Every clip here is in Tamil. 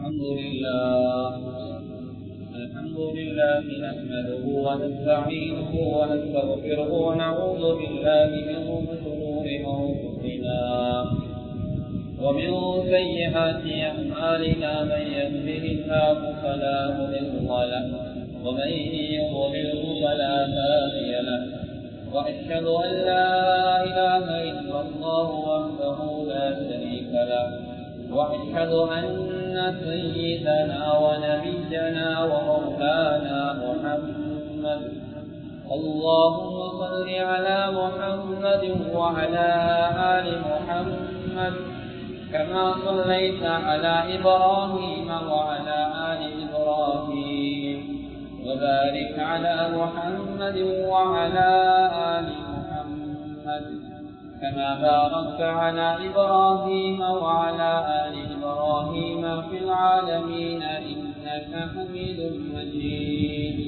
الحمد لله نحمده ونستعينه ونستغفره ونعوذ بالله من شرور أنفسنا ومن سيئات أعمالنا من يهده الله فلا مضل له ومن يضلل فلا هادي له وأشهد أن لا إله إلا الله وحده لا شريك له وأشهد أن سيدنا ونبينا ومولانا محمد اللهم صل على محمد وعلى آل محمد كما صليت على إبراهيم وعلى آل إبراهيم وبارك على محمد وعلى آل محمد كما باركت على إبراهيم وعلى آل إبراهيم في العالمين إنك حميد مجيد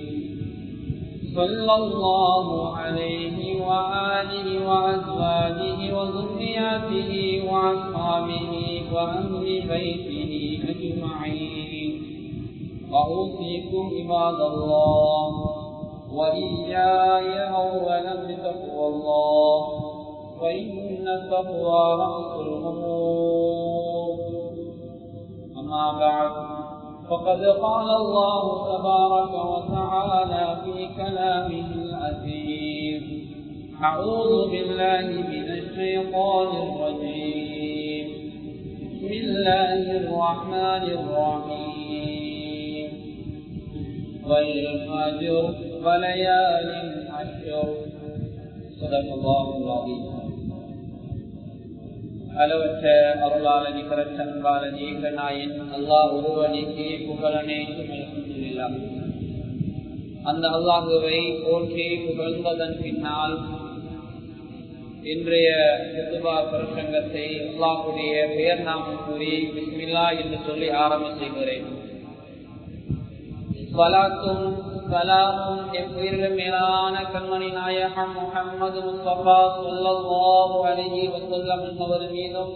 صلى الله عليه وآله وأزواجه وذرياته وأصحابه وأهل بيته أجمعين وأوصيكم عباد الله وإياي أولا بتقوى الله فإن التقوى رأس الأمور أما بعد فقد قال الله تبارك وتعالى في كلامه العزيز أعوذ بالله من الشيطان الرجيم بسم الله الرحمن الرحيم والفجر وليال عشر صدق الله العظيم அளவற்ற அருளாளன் நிகரற்ற அன்பாளன் ஏகநாயன் அல்லாஹ் ஒருவனுக்கு புகழனைத்தும் அல்ஹம்துலில்லாஹ். அந்த அல்லாஹுவை போற்றி புகழ்ந்ததன் பின்னால் இன்றைய குதுபா பிரசங்கத்தை அல்லாஹுடைய பெயர் நாமம் கூறி பிஸ்மில்லாஹ் என்று சொல்லி ஆரம்ப செய்கிறேன். ஸலாத்தும் சலாமும் எவ்வுயிரிலும் மேலான கண்மணி நாயகம் முஹம்மது முஸ்தபா ஸல்லல்லாஹு அலைஹி வஸல்லம் என்பவர் மீதும்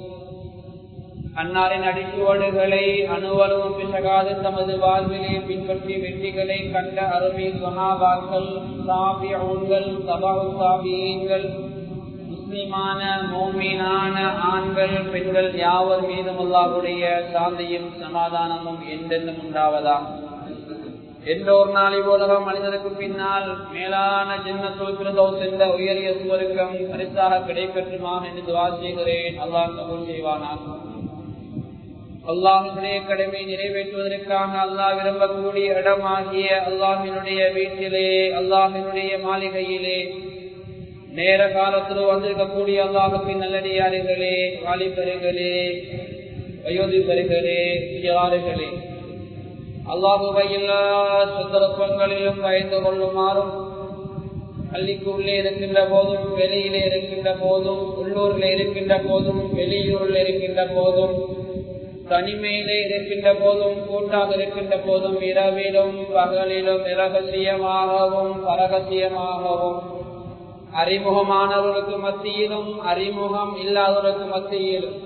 அன்னாரின் அடிச்சுவடுகளை அணுவளவும் பிசகாது தமது வாழ்விலே பின்பற்றி வெற்றிகளை கண்ட அருமை சஹாபாக்கள், தாபிஊன்கள், தபஉ தாபிஈன்கள், முஸ்லிமான மூமினான ஆண்கள் பெண்கள் யாவர் மீதும் அல்லாஹ்வுடைய சாந்தியும் சமாதானமும் என்றென்றும் உண்டாவதாக. எந்தோர் நாள் இவ்வுலகம் மனிதனுக்கு பின்னால் மேலான ஜன்னத்துல் ஃபிர்தௌஸ் என்ற உயரிய சுவர்க்கம் பரிசாக கிடைக்கட்டுமாக என்று துஆ செய்கிறேன். அல்லாஹ் கபூல் செய்வானாக. அல்லாஹ்வுடைய கடமை நிறைவேற்றுவதற்காக அல்லாஹ் விரும்பக்கூடிய இடமாகிய அல்லாஹ்வினுடைய வீட்டிலே, அல்லாஹ்வினுடைய மாளிகையிலே நேர காலத்தில் வந்திருக்கக்கூடிய அல்லாஹ்வின் நல்லடியார்களே, வாலிபர்களே, வயோதிபர்களே, சிறார்களே, அல்லாஹுவை எல்லா சந்தர்ப்பங்களிலும் பயந்து கொள்ளுமாறும் பள்ளிக்கு உள்ளே இருக்கின்ற போதும் வெளியிலே இருக்கின்ற போதும் உள்ளூரில் இருக்கின்ற போதும் வெளியூரில் இருக்கின்ற போதும் தனிமையிலே இருக்கின்ற போதும் கூட்டாக இருக்கின்ற போதும் இரவிலும் பகலிலும் இரகசியமாகவும் பரகசியமாகவும் அறிமுகமானவர்களுக்கு மத்தியிலும் அறிமுகம் இல்லாதவர்களுக்கு மத்தியிலும்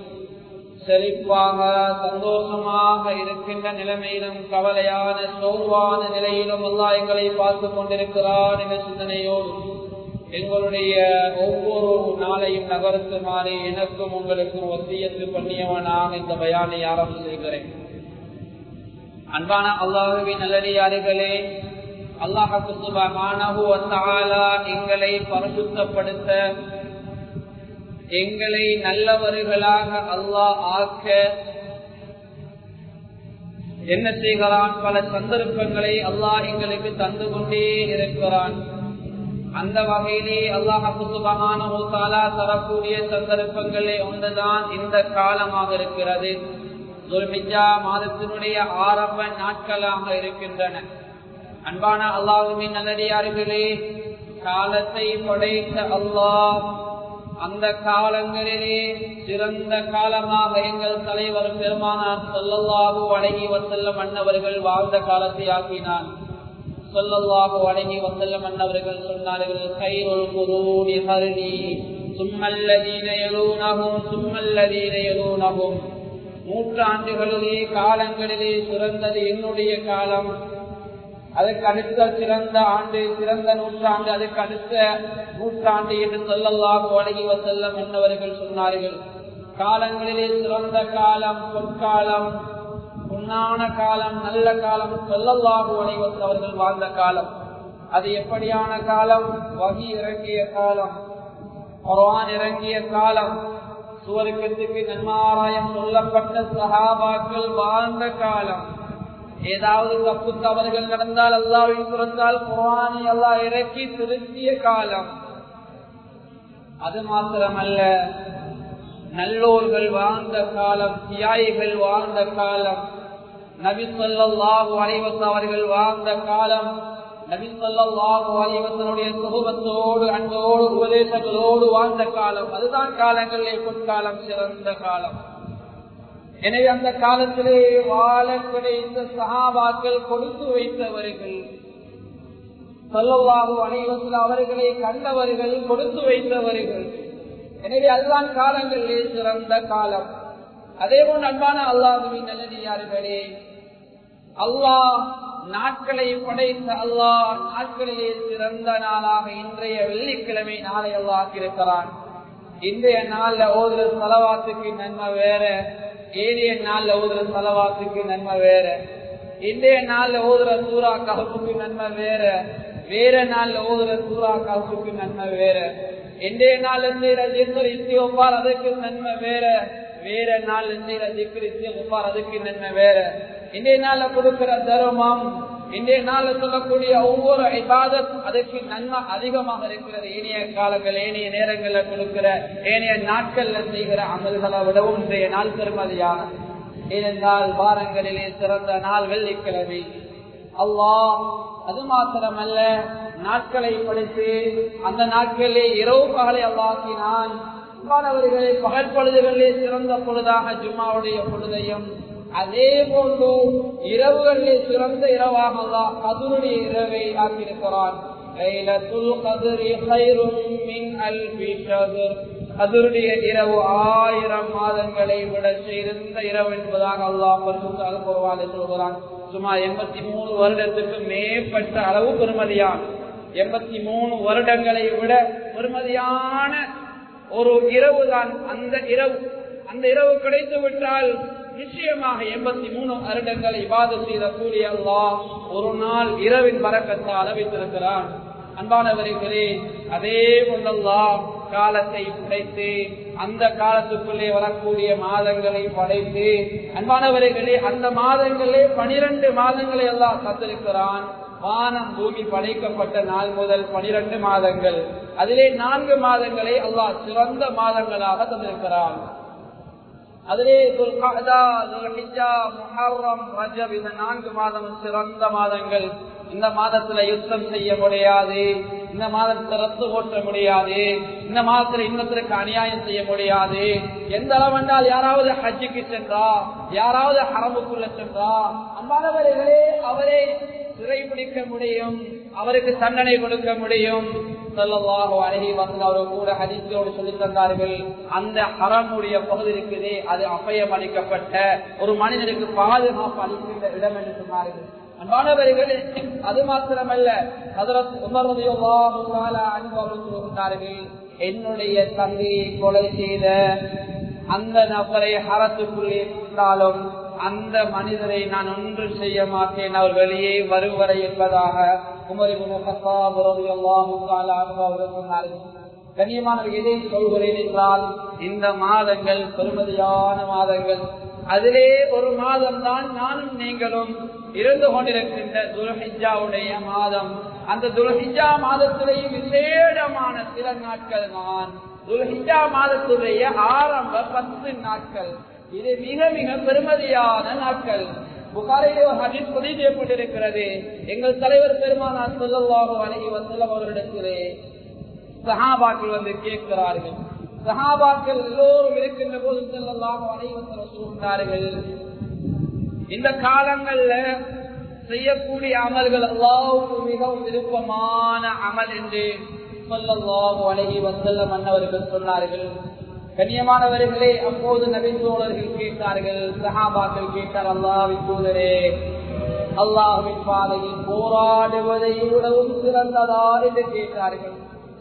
செழிப்பாக சந்தோஷமாக இருக்கின்ற நிலைமையிலும் கவலையான சோர்வான நிலையிலும் அல்லாஹ் எங்களை பார்த்து கொண்டிருக்கிறார் என்ற சிந்தனையோடு எங்களுடைய ஒவ்வொரு நாளையும் நகர்த்துமாறு எனக்கும் உங்களுக்கும் வசியத்து பண்ணியவனாக இந்த பயானை ஆரம்பம் செய்கிறேன். அன்பான அல்லாஹ்வின் நல்லடியார்களே, அல்லாஹ் சுப்ஹானஹு வ தஆலா எங்களை பரிசுத்தப்படுத்த, எங்களை நல்லவர்களாக அல்லாஹ் ஆக்க என்ன செய்கிறான்? பல சந்தர்ப்பங்களை அல்லாஹ் எங்களுக்கு தந்து கொண்டே இருக்கிறான். அந்த வகையிலே அல்லாஹ் சுப்ஹானஹு வ தஆலா தரக்கூடிய சந்தர்ப்பங்களே ஒன்றுதான் இந்த காலமாக இருக்கிறது. துல்ஹிஜ்ஜா மாதத்தினுடைய ஆரம்ப நாட்களாக இருக்கின்றன. அன்பான அல்லாஹ்வின் நல்லடியார்களே, காலத்தை படைத்த அல்லாஹ் அந்த காலங்களிலே சிறந்த காலமாக எங்கள் தலைவர் பெருமானார் ஸல்லல்லாஹு அலைஹி வஸல்லம் அன்னவர்கள் வாழ்ந்த காலத்தை ஆக்கினான். ஸல்லல்லாஹு அலைஹி வஸல்லம் அன்னவர்கள் சொன்னார்கள், கைருல் குரூனி கர்னி சும்மல்லதீன யலூனஹும் சும்மல்லதீன யலூனஹும். நூற்றாண்டுகளிலே காலங்களிலே சிறந்தது என்னுடைய காலம், அதற்கு அடுத்த சிறந்த ஆண்டு சிறந்த நூற்றாண்டு, அதற்கு அடுத்த நூற்றாண்டு என்று ஸல்லல்லாஹு அலைஹி வஸல்லம் என்னவர்கள் சொன்னார்கள். காலங்களிலே சிறந்த காலம், பொற்காலம், பொன்னான காலம், நல்ல காலம் ஸல்லல்லாஹு அலைஹி வஸல்லம் அவர்கள் வாழ்ந்த காலம். அது எப்படியான காலம்? வஹி இறங்கிய காலம், குர்ஆன் இறங்கிய காலம், சுவர்க்கத்துக்கு நன்மாராயம் சொல்லப்பட்ட சஹாபாக்கள் வாழ்ந்த காலம். ஏதாவது தப்பு தவறுகள் நடந்தால் அல்லாஹ்வின் புறத்தால் குர்ஆனை அல்லாஹ் இறக்கி திருத்திய காலம். அது மாத்திரமல்ல, நல்லோர்கள் வாழ்ந்த காலம், தியாகிகள் வாழ்ந்த காலம், நபி ஸல்லல்லாஹு அலைஹி வஸல்லம் அவர்கள் வாழ்ந்த காலம், நபி ஸல்லல்லாஹு அலைஹி வஸல்லுடைய சுஹபத்தோடு அன்போடு உபதேசங்களோடு வாழ்ந்த காலம். அதுதான் காலங்களிலே பொற்காலம், சிறந்த காலம். எனவே அந்த காலத்திலே வாழ கிடைத்த சஹாபாக்கள் கொடுத்து வைத்தவர்கள், ஸல்லல்லாஹு அலைஹி வஸல்லம் அவர்களை கண்டவர்கள், கொடுத்து வைத்தவர்கள். எனவே அதுதான் காலங்களிலே சிறந்த காலம். அதேபோல் அன்பான அல்லாஹ்வின் நல்லடியார்களே, அல்லாஹ் நாட்களை படைத்த அல்லாஹ் நாட்களிலே சிறந்த நாளாக இன்றைய வெள்ளிக்கிழமை நாளை அல்லாஹ் ஆக்கியிருக்கிறான். இன்றைய நாள்ல ஓதுற ஸலவாத்துக்கு நன்மை வேற, ஏனைய நாள்ல ஓதுற ஸலவாத்துக்கு நன்மை வேற. இன்றைய நாள்ல ஓதுற சூரா கஹ்ஃபுக்கு நன்மை வேற, வேற நாள்ல ஓதுற சூரா கஹ்ஃபுக்கு நன்மை வேற. இன்றைய நாள் செய்யற திக்ர் இஸ்திக்ஃபார் அதுக்கு நன்மை வேற, வேற நாள் செய்யற திக்ர் இஸ்திக்ஃபார் அதுக்கு நன்மை வேற. இன்றைய நாள்ல கொடுக்கிற தர்மம், இன்றைய நாள்ல சொல்லக்கூடிய ஒவ்வொரு இபாதத் அதுக்கு நன்மை அதிகமாக இருக்கிறது. ஏனைய காலங்கள், ஏனைய நேரங்கள்ல கொடுக்கிற, ஏனைய நாட்கள்ல செய்கிற அமல்களை விடவும் இன்றைய நாள் பெருமதியான. ஏனென்றால் வாரங்களிலே சிறந்த நாள் வெள்ளிக்கிழமை. அல்லாஹ் அது மாத்திரமல்ல, நாட்களை படைத்து அந்த நாட்களிலே இரவு பகலை அல்லாக்கினான். மாணவர்களை பகல் பொழுதுகளிலே சிறந்த பொழுதாக ஜும்மாவுடைய பொழுதையும், அதே போன்று இரவுகளிலே சிறந்த இரவாக அல்லாஹ் கத்ருடைய இரவை ஆக்கியிருக்கிறான். லைலத்துல் கத்ரி கைரும் மின் அல்ஃபி ஷஹர், கத்ருடைய இரவு 1000 மாதங்களை விட சிறந்த இரவு என்பதாக அல்லாஹ் பரிசுத்த அல் குர்ஆனில் சொல்கிறான். சுமார் 83 வருடத்துக்கு மேற்பட்ட அளவு பெருமதியான, 83 வருடங்களை விட பெருமதியான ஒரு இரவு தான் அந்த இரவு. அந்த இரவு கிடைத்து விட்டால் நிச்சயமாக 83 வருடங்கள் இபாதத் செய்யக்கூடிய அல்லாஹ் ஒரு நாள் இரவின் பரக்கத்தால் வைத்திருக்கிறான். அன்பானவர்களே, அதே போன்றல்லாஹ் காலத்தை படைத்து அந்த காலத்துக்குள்ளே வரக்கூடிய மாதங்களை படைத்து, அன்பானவர்களே அந்த மாதங்களே 12 மாதங்களை அல்லாஹ் தந்திருக்கிறான். வானம் பூமி படைக்கப்பட்ட நாள் முதல் 12 மாதங்கள், அதிலே 4 மாதங்களை அல்லாஹ் சிறந்த மாதங்களாக தந்திருக்கிறான். அதிலே துல்கஅதா, துல்ஹிஜ்ஜா, முஹர்ரம், ரஜப் இந்த 4 மாதம் சிறந்த மாதங்கள். இந்த மாதத்துல யுத்தம் செய்ய முடியாது, இந்த மாதத்துல ரத்து ஓட்ட முடியாது, இந்த மாதத்துல இன்னத்திற்கு அநியாயம் செய்ய முடியாது. எந்த அளவென்றால் யாராவது ஹஜ்ஜுக்கு சென்றா, யாராவது ஹரமுக்குள்ள சென்றா, அம்மானவர்களே அவரை சிறைபிடிக்க முடியும், அவருக்கு தண்டனை கொடுக்க முடியும். ஸல்லல்லாஹு அலைஹி வஸல்லம் அவர்கள் கூட ஹதீஸோடு சொல்லி தந்தார்கள், அந்த ஹரமுடைய பகுதி இருக்குதே அது அபயம் அளிக்கப்பட்ட ஒரு மனிதனுக்கு பாதுகாப்பு அளிக்கின்ற இடம் என்று சொன்னார்கள். அன்பானவர்களே, அது மாத்திரமல்ல, ஹஜ்ரத் உமர் ரலியல்லாஹு தஆலா அன்ஹு அவர்கள் சொன்னார்கள், என்னுடைய தந்தையை கொலை செய்த அந்த நபரை ஹரத்துக்குள்ளே இருந்தாலும் அந்த மனிதரை நான் ஒன்றும் செய்ய மாட்டேன், அவர் வெளியே வருவரை என்பதாக உமர் இப்னு கத்தாப் ரலியல்லாஹு தஆலா அன்ஹு அவர்கள் சொன்னார்கள். கண்ணியமானவர்கள், எதை சொல்கிறேன் என்றால், இந்த மாதங்கள் பெருமதியான மாதங்கள். அதிலே ஒரு மாதம் தான் நானும் நீங்களும் இருந்து கொண்டிருக்கின்ற துல்ஹிஜ்ஜாவுடைய மாதம். அந்த துல்ஹிஜ்ஜா மாதத்திலே விசேடமான சில நாட்கள் தான் துல்ஹிஜ்ஜா மாதத்துடைய ஆரம்ப 10 நாட்கள். இது மிக மிக பெருமதியான நாட்கள். புகாரிலே ஒரு ஹதீஸ் பதிவு செய்யப்பட்டிருக்கிறது. எங்கள் தலைவர் பெருமானார் ஸல்லல்லாஹு அலைஹி வஸல்லம் அவர்களிடத்திலே சஹாபாக்கள் வந்து கேட்கிறார்கள். சஹாபாக்கள் எல்லோரும் இருக்கின்ற போது ஸல்லல்லாஹு அலைஹி வஸல்லம் சொல்கிறார்கள், இந்த காலங்கள்ல செய்யக்கூடிய அமல்கள் அல்லாஹ்வுக்கு மிகவும் விருப்பமான அமல் என்று ஸல்லல்லாஹு அலைஹி வஸல்லம் அன்னவர்கள் சொன்னார்கள். கண்ணியமானவர்களே, அப்போது நபி தோழர்கள் கேட்டார்கள், சஹாபாக்கள் கேட்டார், அல்லாஹ்வின் தூதரே, அல்லாஹ்வின் பாதையில் போராடுவதை விடவும் சிறந்ததா என்று கேட்டார்கள்.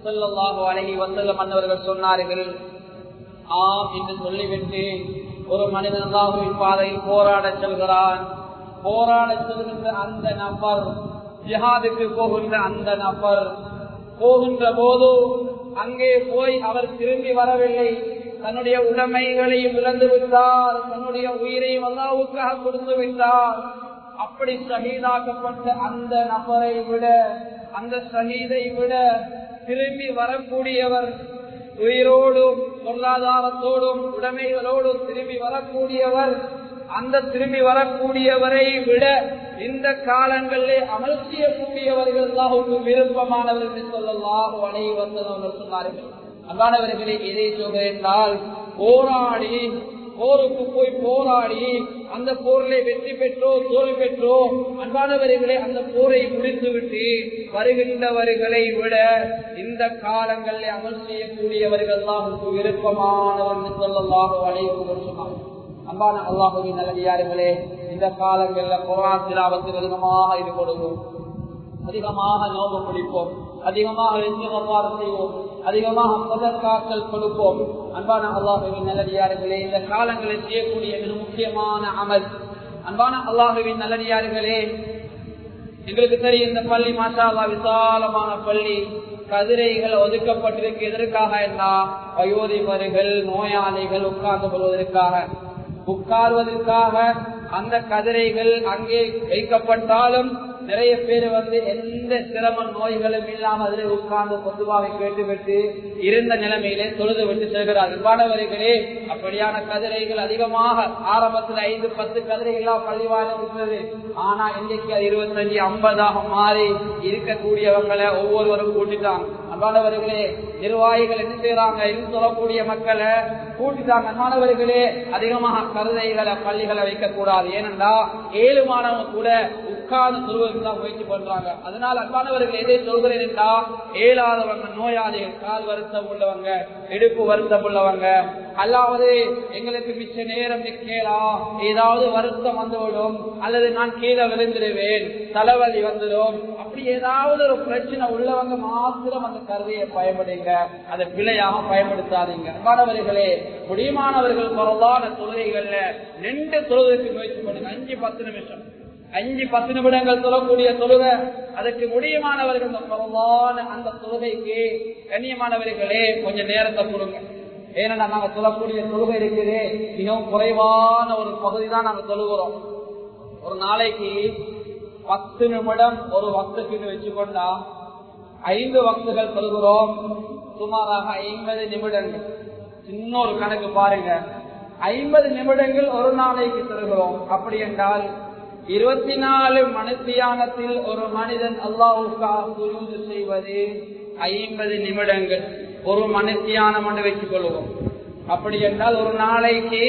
ஸல்லல்லாஹு அலைஹி வஸல்லம் அன்னவர்கள் சொன்னார்கள், ஆம் என்று சொல்லிவிட்டு ஒரு மனிதன் அல்லாஹ்வின் பாதையில் போராட செல்கிறான். போராட செல்கின்ற அந்த நபர், ஜிஹாதுக்கு போகின்ற அந்த நபர் போகின்ற போது அங்கே போய் அவர் திரும்பி வரவில்லை, தன்னுடைய உடைமைகளையும் இழந்து விட்டார், தன்னுடைய உயிரையும் அல்லாஹ்வுக்காக கொடுத்து விட்டார். அப்படி ஷஹீதாக்கப்பட்ட அந்த நபரை விட, அந்த ஷஹீதை விட திரும்பி வரக்கூடியவர், உயிரோடும் பொருளாதாரத்தோடும் உடைமைகளோடும் திரும்பி வரக்கூடியவர், அந்த திரும்பி வரக்கூடியவரை விட இந்த காலங்களிலே அமல் செய்யக்கூடியவர்கள் அல்லாஹ்வுக்கு விருப்பமானவர்கள் ஸல்லல்லாஹு அலைஹி வஸல்லம் சொன்னார்கள். அன்பானவர்களே, இதை சொல்கிறால் போராடி, போருக்கு போய் போராடி அந்த போரிலே வெற்றி பெற்றோ தோல்வி பெற்றோ, அன்பானவர்களே, அந்த போரை முடித்துவிட்டு வருகின்றவர்களை விட இந்த காலங்களில் அமல் செய்யக்கூடியவர்கள் அல்லாஹ்வுக்கு விருப்பமானவர்கள் ஸல்லல்லாஹு அலைஹி வஸல்லம். அன்பான அல்லாஹ்வின் நல்லடியார்களே, இந்த காலங்களில் குர்ஆன் திலாவத்துக்கு அதிகமாக ஈடுபடுவோம், அதிகமாக நோன்பு பிடிப்போம், அதிகமாக இஸ்திக்ஃபார் செய்வோம், அதிகமாக சதகாக்கள் கொடுப்போம். அன்பான அல்லாஹ்வின் நல்லடியார்களே, இந்த காலங்களில் செய்யக்கூடிய மிக முக்கியமான அமல். அன்பான அல்லாஹ்வின் நல்லடியார்களே, எங்களுக்கு தெரியும் இந்த பள்ளி மாஷா அல்லாஹ் விசாலமான பள்ளி, கதிரைகள் ஒதுக்கப்பட்டிருக்கு. எதற்காக என்றால் வயோதிபர்கள், நோயாளிகள் உட்கார்ந்து கொள்வதற்காக, உட்கார்வதற்காக. அந்த கதிரைகள் அங்கே வைக்கப்பட்டாலும் நிறைய பேர் எந்த சிரம நோய்களும் இல்லாமல் அதில் உட்கார்ந்து பொதுவாக கேட்டுவிட்டு இருந்த நிலைமையிலே தொழுது விட்டு செல்கிறார்கள். மாணவர்களே, அப்படியான கதிரைகள் அதிகமாக ஆரம்பத்தில் 5-10 கதிரைகளாக பள்ளிவாயில் இருந்தது. ஆனா இன்றைக்கு 25-50 மாறி இருக்கக்கூடியவங்களை ஒவ்வொருவரும் கூட்டிட்டாங்க. மாணவர்களே, நிர்வாகிகள் என்ன செய்யறாங்க, இன்னும் சொல்லக்கூடிய மக்களை கூட்டிட்டாங்க. மாணவர்களே, அதிகமாக கருதைகளை பள்ளிகளை வைக்கக்கூடாது. ஏனென்றா 7 மாணவங்க கூட உட்கார்ந்து சொல்வதற்கு தான் முயற்சி பண்றாங்க. அதனால் அன்பானவர்கள் எதை சொல்கிறேன் என்றா, ஏழாதவங்க, நோயாளிகள், கால் வருத்தம் உள்ளவங்க, இடுப்பு வருத்தம் உள்ளவங்க, அல்லாவது எங்களுக்கு மிச்ச நேரம் நிற்கலாம், ஏதாவது வருத்தம் வந்துவிடும், அல்லது நான் கீழே விழுந்துடுவேன், தலைவலி வந்துடும், அப்படி ஏதாவது ஒரு பிரச்சனை உள்ளவங்க மாத்திரம் அந்த கருதையை பயன்படுங்க, அதை பிழையாக பயன்படுத்தாதீங்க. அன்பானவர்களே, முடியுமானவர்கள் பரவான தொழுகைகள்ல நின்று தொழுவதற்கு முயற்சி பண்ணுங்க. 5-10 நிமிஷம், 5-10 நிமிடங்கள் தொழக்கூடிய தொழுகை, அதற்கு முடியுமானவர்கள் பரவான அந்த தொழுகைக்கு கண்ணியமானவர்களே கொஞ்சம் நேரத்தை கொடுங்க. ஏன்னா நாங்க சொல்லக்கூடிய தொழுகை இருக்குது மிகவும் குறைவான ஒரு பகுதி தான் நாங்க தொழுகிறோம். ஒரு நாளைக்கு 10 நிமிடம் ஒரு வக்துக்கு வச்சுக்கொண்டா 5 வக்துகள் தொழுகிறோம். சுமாராக 50 நிமிடங்கள். இன்னொரு கணக்கு பாருங்க, 50 நிமிடங்கள் ஒரு நாளைக்கு தொழுகிறோம். அப்படி என்றால் 24 மணித்தியானத்தில் ஒரு மனிதன் அல்லாஹ்வுக்காக சுஜூது செய்வது 50 நிமிடங்கள். ஒரு மணித்தியானம் என்று வைத்துக் கொள்வோம். அப்படி என்றால் ஒரு நாளைக்கு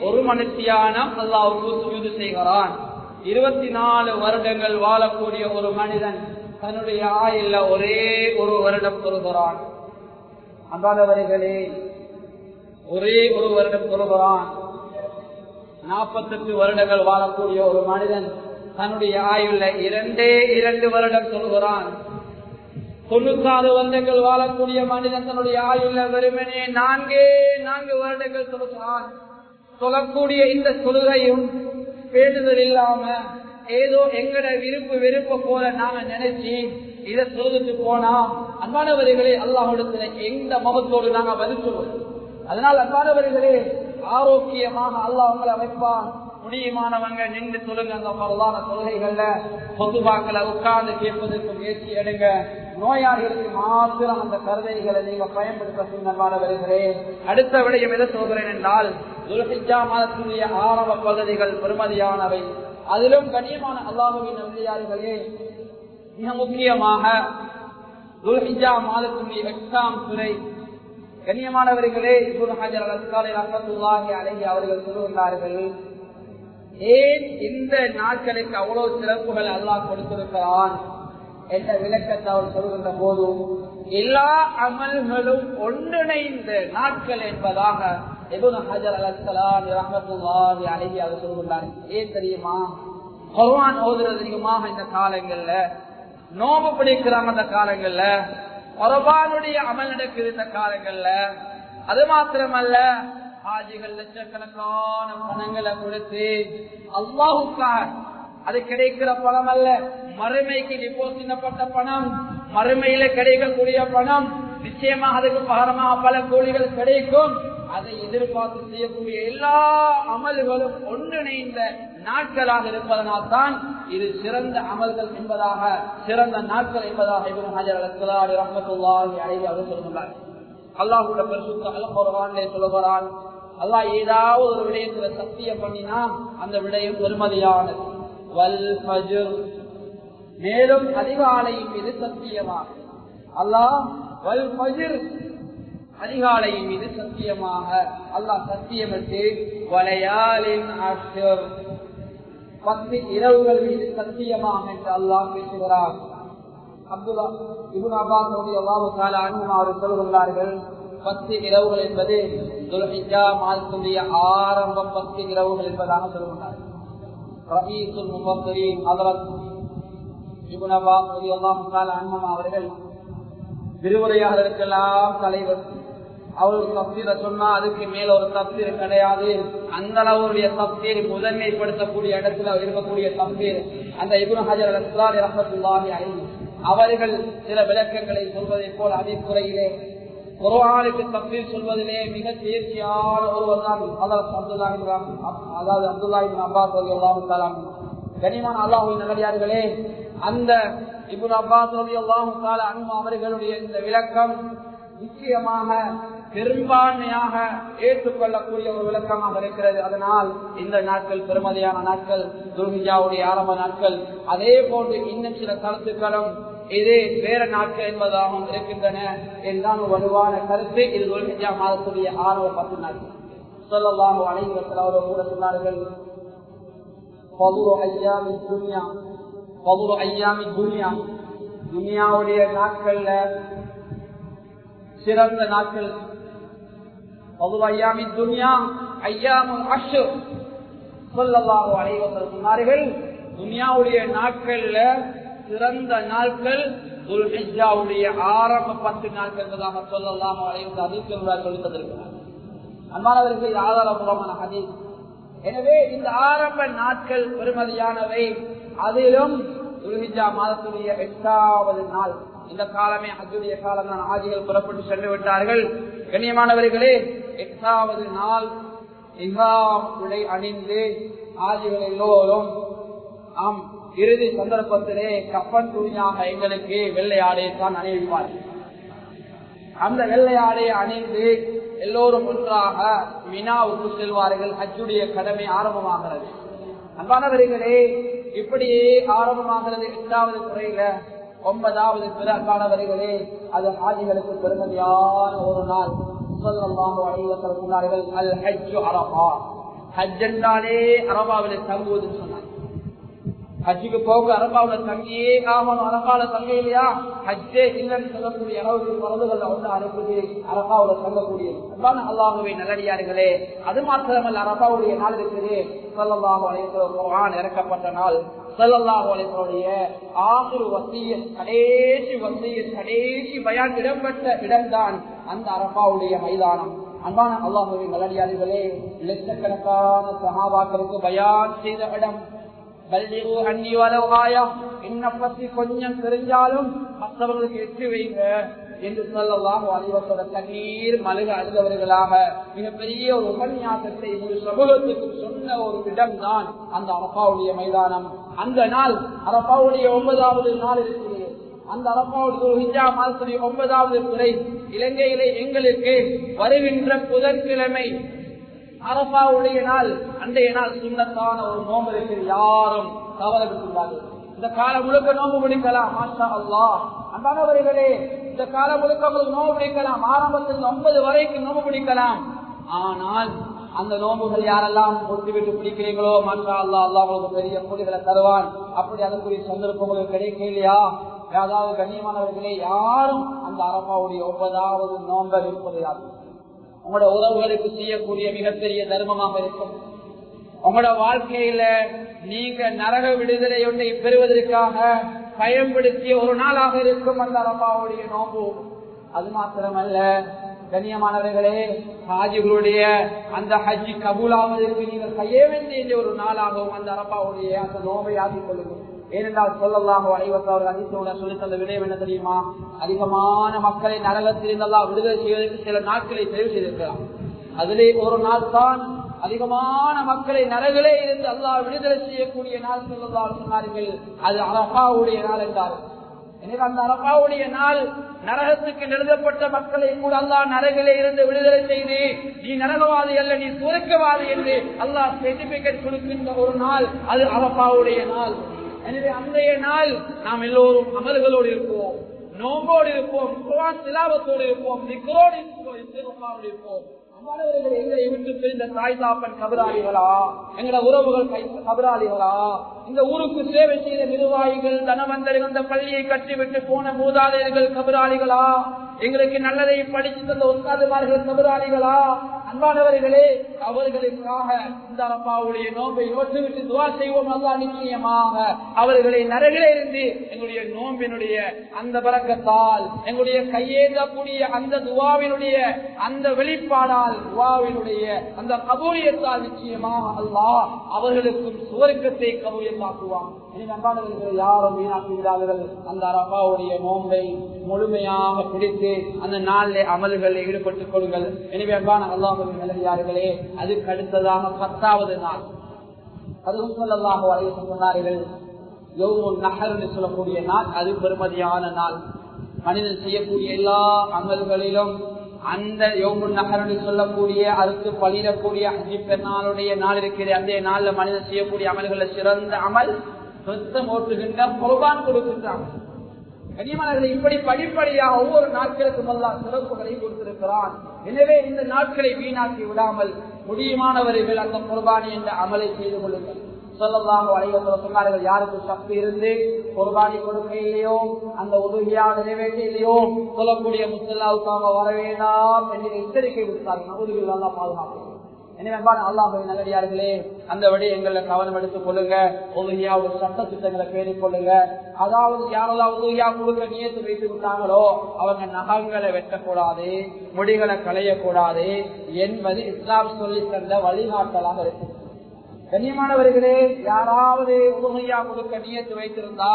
ஒரு மணித்தியானம் அல்லாஹ்வுக்கு சுஜூது செய்கிறான். 24 வருடங்கள் வாழக்கூடிய ஒரு மனிதன் தன்னுடைய ஆயுள்ல ஒரே ஒரு வருடம் தொழுகிறான். அன்பானவர்களே, ஒரே ஒரு வருடம் தொழுகிறான். 48 வருடங்கள் வாழக்கூடிய ஒரு மனிதன் தன்னுடைய ஆயுள்ல 2 வருடம் தொழுகிறான். 96 வருடங்கள் வாழக்கூடிய மனிதன் தன்னுடைய ஆயுள்ல வெறுமனே 4 வருடங்கள் தொழுகிறான். சொல்லக்கூடிய இந்த தொழுகையும் பேணுதல் இல்லாம ஏதோ எங்கட விருப்ப போல நாங்க நினைச்சு இதை தொழுதுட்டு போனா அன்பானவர்களே, அல்லாஹ்விடத்துல எந்த முகத்தோடு நாங்க பதில் சொல்வோம். அதனால் அன்பானவர்களே, ஆரோக்கியமாக அல்லாஹ் உங்களை அமைப்பான். முடியுமானவங்க நின்று சொல்லுங்க. அந்த பரவான தொழுகைகள்ல பொதுவாக்களை உட்கார்ந்து கேட்பதற்கு முயற்சி எடுங்க. நோயாளிகளுக்கு மாத்திரம் அந்த கருதைகளை நீங்க பயன்படுத்த சொன்னமானவர்களே. அடுத்த விடயம் எதை சொல்கிறேன் என்றால், துல்ஹிஜ்ஜா மாதத்துடைய ஆரம்ப பகுதிகள் பெருமதியானவை. அதிலும் கண்ணியமான அல்லாஹ்வின் நல்லடியார்களே, மிக முக்கியமாக துல்ஹிஜ்ஜா மாதத்துடைய 8ஆம் துறை. கண்ணியமானவர்களே, இப்னு ஹஜர் அல்-அஸ்கலி ரஹ்மத்துல்லாஹி அலைஹி அவர்கள் சொல்லுகிறார்கள், ஏன் இந்த நாட்களுக்கு அவ்வளவு சிறப்புகள் அல்லாஹ் கொடுத்திருக்கிறான்? என்ற விளக்கத்தை அவர் சொல்கின்ற போது எல்லா அமல்களும் ஒன்றிணைந்த நாட்கள் என்பதாக இப்னு ஹஜர் அல்-அஸ்கலானி ரஹ்மத்துல்லாஹி அலைஹி அவர் சொல்கிறார். ஏன் தெரியுமா? குர்ஆன் ஓதுறது அதிகமாக இந்த காலங்கள்ல, நோம்பு பிடிக்கிறாங்க அந்த காலங்கள்ல, குர்ஆனுடைய அமல் நடக்குது இந்த காலங்கள்ல. அது மாத்திரமல்ல, ஹாஜிகள் லட்சக்கணக்கான பணங்களை கொடுத்து அல்லாஹ்வுக்காக, அது கிடைக்கிற பணம் அல்ல, மறுமைக்கு டிபாசிட் பணம், மறுமையில கிடைக்கக்கூடிய பணம், நிச்சயமாக அதுக்கு பகரமாக பல கூலிகள் கிடைக்கும். அதை எதிர்பார்த்து செய்யக்கூடிய எல்லா அமல்களும் ஒன்றிணைந்த நாட்களாக இருப்பதனால் தான் இது சிறந்த அமல்கள் என்பதாக, சிறந்த நாட்கள் என்பதாக இப்னு ஹஜர் அல்-அஸ்கலானி ரஹ்மத்துல்லாஹி அலைஹி அவர் சொல்கிறார். அல்லாஹ்வுடைய பரிசுத்த அல் குர்ஆனிலே சொல்கிறான், அல்லாஹ் ஏதாவது ஒரு விடயத்துல சத்தியம் பண்ணினா அந்த விடயம் பெருமதியானது. வல் ஃபஜ்ர், மேலும் அதிகாலையின் மீது சத்தியமாக, அல்லாஹ் வல் ஃபஜ்ர், அதிகாலையின் மீது சத்தியமாக அல்லாஹ் சத்தியமிட்டு வலையாலின் அஷ்ர், 10 இரவுகள் மீது சத்தியமாக என்று அல்லாஹ் பேசுகிறார். அப்துல்லா இப்னு அப்பாஸ் ரலியல்லாஹு தஆலா அன்ஹுமா அவர்கள் சொல்கிறார்கள், 10 இரவுகள் என்பது துல்ஹிஜ்ஜா மாதத்துடைய ஆரம்பம் 10 இரவுகள் என்பதாக சொல்கிறார்கள். ரஈசுல் முஃபஸ்ஸிரீன் ஹஜ்ரத் இப்னு அப்பாஸ் ரலியல்லாஹு தஆலா அன்ஹுமா அவர்கள் விரிவுரையாளர்களுக்கெல்லாம் தலைவர். அவருக்கு தப்சீரை சொன்னா அதுக்கு மேல ஒரு தப்சீர் கிடையாது. அந்த அளவுடைய தப்சீர் முதன்மைப்படுத்தக்கூடிய இடத்துல இருக்கக்கூடிய தப்சீர் அந்த இப்னு ஹஜர் அல்-அஸ்கலானி ரஹ்மத்துல்லாஹி அலைஹி அவர்கள் சில விளக்கங்களை சொல்வதை போல் அதிகுறையிலே குர்ஆனுக்கு தப்சீர் சொல்வதிலே மிக தேர்ச்சியான ஒருவர் தான் அப்துல்லாஹ் இப்னு அப்பாஸ் ரலியல்லாஹு தஆலா. கனிமான அல்லாஹ்வின் நல்லடியார்களே, அந்த இப்னு அப்பாஸ் ரலியல்லாஹு தஆலா அன்ஹு அவர்களுடைய இந்த விளக்கம் நிச்சயமாக பெரும்பான்மையாக ஏற்றுக்கொள்ளக்கூடிய ஒரு விளக்கமாக இருக்கிறது. அதனால் இந்த நாட்கள் பெருமதியான நாட்கள், துல்ஹிஜ்ஜாவுடைய ஆரம்ப நாட்கள். அதே போன்று இன்னும் சில கருத்துக்களும் இது வேற நாட்கள் என்பதாகவும் இருக்கின்றன என்றான் வலுவான கருத்து. இது துல்ஹிஜ்ஜா மாதத்துடைய ஆரம்ப 10 நாட்கள். ஸல்லல்லாஹு அலைஹி வஸல்லம் அவர்கள் கூட சொன்னார்கள், ஃபதுலு அய்யாமித் துன்யா, ஃபதுலு அய்யாமித் துன்யா, துன்யாவுடைய நாட்கள்ல சிறந்த நாட்கள். ஃபதுலு அய்யாமித் துன்யா அய்யாமுல் அஷ்ர். ஸல்லல்லாஹு அலைஹி வஸல்லம் சொன்னார்கள், துன்யாவுடைய நாட்கள்ல சிறந்த நாட்கள் துல்ஹிஜ்ஜாவுடைய ஆரம்ப 10 நாட்கள் என்பதாக ஸல்லல்லாஹு அலைஹி வஸல்லம் ஹதீஸ்களில் சொல்லி தந்திருக்கிறார். அன்பானவர்களே, இது ஆதாரபூர்வமான ஹதீஸ். எனவே இந்த ஆரம்ப நாட்கள் பெருமதியானவை. அதிலும் துல்ஹிஜ்ஜா மாதத்துடைய 8வது நாள், இந்த காலமே ஹஜ்ஜுடைய காலம் தான். ஆஜிகள் புறப்பட்டு சென்று விட்டார்கள். கண்ணியமானவர்களே, 8வது நாள் இஹ்ராம் உடை அணிந்து ஆஜிகள் எல்லோரும் இறுதி சந்தர்ப்பத்திலே கப்பன் துணியாக எங்களுக்கு வெள்ளை ஆடையை தான் அணிவிப்பார்கள். அந்த வெள்ளை ஆடையை அணிந்து எல்லோரும் ஒன்றாக மினாவுக்கு செல்வார்கள். ஹஜ்ஜுடைய கடமை ஆரம்பமாகிறது. அன்பானவர்களே, இப்படியே ஆரம்பமாகிறது 8வது துறையில. 9வது பிறகானவர்களே, அது ஹாஜிகளுக்கு பெருமதியான ஒரு நாள். ஸல்லல்லாஹு அலைஹி வஸல்லம் சொன்னார்கள், அல் ஹஜ்ஜு அரஃபா, ஹஜ் என்றாலே அரபாவிலே தங்குவதுன்னு சொன்னாங்க. ஹஜ்ஜுக்கு போக அரபாவில் தங்கியே ஆகணும். அரபாவில தங்க இல்லையா, ஹஜ்ஜே இல்லைன்னு சொல்லக்கூடிய அளவுக்கு பரதுகள் ஒன்று அனுப்புது அரபாவில் தங்கக்கூடியது. அன்பான அல்லாஹ்வுடைய நல்லடியார்களே, அது மாத்திரமல்ல, அரபாவுடைய நாள் இருக்குது. ஸல்லல்லாஹு அலைஹி வஸல்லம் குர்ஆன் இறக்கப்பட்ட நாள். ஸல்லல்லாஹு அலைஹி வஸல்லம் ஆகிரு வஸியத், கடைசி வஸியத், கடைசி பயான் இடம்பெற்ற இடம்தான் அந்த அரபாவுடைய மைதானம். அன்பான அல்லாஹ்வுடைய நல்லடியார்களே, லட்சக்கணக்கான சஹாபாக்களுக்கு பயான் செய்த இடம். என்ன பத்தி கொஞ்சம் தெரிஞ்சாலும் மற்றவர்களுக்கு எட்டு வைங்க என்று ஸல்லல்லாஹு அலைஹி வஸல்லம் கண்ணீர் மல்க அழுதவர்களாக மிகப்பெரிய ஒரு உபன்யாசத்தை ஒரு சமூகத்துக்கு சொன்ன ஒரு இடம் தான் அந்த அரபாவுடைய மைதானம். அந்த நாள் அரபாவுடைய 9வது நாள் இருக்கிறது. அந்த அரபாவுடைய ஹிஜ்ஜா மாதத்துடைய 9வது துறை இலங்கையிலே எங்களுக்கு வருகின்ற புதன்கிழமை அரபாவுடைய நாள். அன்றைய நாள் சுன்னத்தான ஒரு நோம்பு இருக்கிறது. யாரும் தவறவிட்டுள்ளார்கள். இந்த காலம் முழுக்க நோம்பு பிடிக்கலாம். மாஷா அல்லாஹ். அன்பானவர்களே, இந்த காலம் முழுக்க நோம்பு பிடிக்கலாம். ஆரம்பத்தில் 9 வரைக்கும் நோம்பு பிடிக்கலாம். ஆனால் அந்த நோம்புகள் யாரெல்லாம் ஒட்டு விட்டு பிடிக்கிறீங்களோ, மாஷா அல்லாஹ், அல்லாஹ் உங்களுக்கு பெரிய கூலிகளை தருவான். அப்படி அதற்குரிய சந்தர்ப்பம் உங்களுக்கு கிடைக்க இல்லையா, அதாவது கண்ணியமானவர்களே, யாரும் அந்த அரபாவுடைய 9வது நோன்பை இருப்பது யாரு? உங்களோட உறவுகளுக்கு செய்யக்கூடிய மிகப்பெரிய தர்மமாக இருக்கும். உங்களோட வாழ்க்கையில நீங்க நரக விடுதலை ஒன்றை பெறுவதற்காக பயன்படுத்திய ஒரு நாளாக இருக்கும் அந்த அரபாவுடைய நோன்பு. அது மாத்திரமல்ல கண்ணியமானவர்களே, ஹாஜிகளுடைய அந்த ஹஜ்ஜி கபூலாவதற்கு நீங்கள் செய்ய வேண்டிய ஒரு நாளாகவும் அந்த அரபாவுடைய அந்த நோன்பை ஆக்கிக் கொள்ளுங்கள். ஏனென்றால் ஸல்லல்லாஹு அலைஹி வஸல்லம் ஹதீஸோட சொல்லி தந்த விடயம் என்ன தெரியுமா? அதிகமான மக்களை நரகத்திலிருந்து அல்லாஹ் விடுதலை செய்வதற்கு சில நாட்களை தெரிவு செய்திருக்கிறார். அதிலே ஒரு நாள் தான் அதிகமான மக்களை நரகிலே இருந்து அல்லாஹ் விடுதலை செய்யக்கூடிய நாள் ஸல்லல்லாஹு சொன்னார்கள். அது அரபாவுடைய நாள் என்றார்கள். எனவே அந்த அரபாவுடைய நாள் நரகத்துக்கு நிறுத்தப்பட்ட மக்களை கூட அல்லாஹ் நரகிலே இருந்து விடுதலை செய்து நீ நரகவாதி அல்ல, நீ சுவர்க்கவாதி என்று அல்லாஹ் சர்டிபிகேட் கொடுக்கின்ற ஒரு நாள் அது அரபாவுடைய நாள். எனவே அன்றைய நாள் நாம் எல்லோரும் அமல்களோடு இருப்போம், நோம்போடு இருப்போம், குர்ஆன் திலாவத்தோடு இருப்போம், திக்ரோடு இருப்போம். எங்களை விட்டு பிரிந்த தாய் தாப்பன் கபராளிகளா, எங்களோட உறவுகள் கபராளிகளா, இந்த ஊருக்கு சேவை செய்த நிர்வாகிகள் தனவந்தர்கள் இந்த பள்ளியை கட்டிவிட்டு போன மூதாதையர்கள் கபராளிகளா, எங்களுக்கு நல்லதை படித்து தந்த உஸ்தாதுமார்கள் கபராளிகளா? அன்பானவர்களே, அவர்களுக்காக இந்த அரபாவுடைய நோன்பை நோட்டுவிட்டு துவா செய்வோம். அல்லாஹ் நிச்சயமாக அவர்களை நரகிலே இருந்து எங்களுடைய நோம்பினுடைய அந்த பரக்கத்தால், எங்களுடைய கையேந்தக்கூடிய அந்த துவாவினுடைய அந்த வெளிப்பாடால், துவாவினுடைய அந்த கபூலியத்தால் நிச்சயமாக அல்லாஹ் அவர்களுக்கும் சுவர்க்கத்தை கபூலியத்தாக்குவான். அன்பானவர்களை யாரும் வீணாக்கி விடாதவர்கள் அந்த அரபாவுடைய நோன்பை முழுமையாக பிடித்து அந்த நாளிலே அமல்களில் ஈடுபட்டுக் கொள்ளுங்கள். எனவே அன்பான அல்லாஹ்வின் நல்லடியார்களே, அதுக்கு அடுத்ததாக 10வது நாள் அதுவும் ஸல்லல்லாஹு அலைஹி வஸல்லம் சொன்னார்கள், யௌமுன் நஹர் என்று சொல்லக்கூடிய நாள். அது பெருமதியான நாள். மனிதன் செய்யக்கூடிய எல்லா அமல்களிலும் அந்த யௌமுன் நஹர் என்று சொல்லக்கூடிய அறுத்து பலியிடக்கூடிய ஹஜ்ஜி பெருநாளுடைய நாள் இருக்கிறது. அந்த நாளில் மனிதன் செய்யக்கூடிய அமல்களில் சிறந்த அமல் சொத்தம் ஓட்டுகின்ற குர்பான் கொடுக்கின்றான். கனிமலர்களை இப்படி படிப்படியாக ஒவ்வொரு நாட்களுக்கும் அல்லாஹ் சிறப்புகளை கொடுத்திருக்கிறான். எனவே இந்த நாட்களை வீணாக்கி விடாமல் முடியுமானவர்கள் அந்த குர்பானி என்ற அமலை செய்து கொள்ளுங்கள். ஸல்லல்லாஹு அலைஹி வஸல்லம் சொன்னார்கள், யாருக்கு சக்தி இருந்து குர்பானி கொடுக்க இல்லையோ, அந்த உதவியா நிறைவேற்ற இல்லையோ, சொல்லக்கூடிய முஸ்லிம்களுக்காக வர வேண்டாம் என்று எச்சரிக்கை விடுத்தார்கள். நபுதுகள் அல்லாஹ் பாதுகாப்பு. எனவே அல்லாஹ்வின் நல்லடியார்களே, அந்த விடயங்களை கவனம் எடுத்துக் கொள்ளுங்க. உதவியாவுடைய சட்ட திட்டங்களை பேணிக் கொள்ளுங்க. அதாவது யாரெல்லாம் உதவியா கொடுக்க நியத்து வைத்து விட்டாங்களோ அவங்க நகங்களை வெட்டக்கூடாது, முடிகளை களையக்கூடாது என்பது இஸ்லாம் சொல்லி தந்த வழிகாட்டலாக இருக்கு. கண்ணியமானவர்களே, யாராவது உதவியா கொடுக்க நியத்து வைத்திருந்தா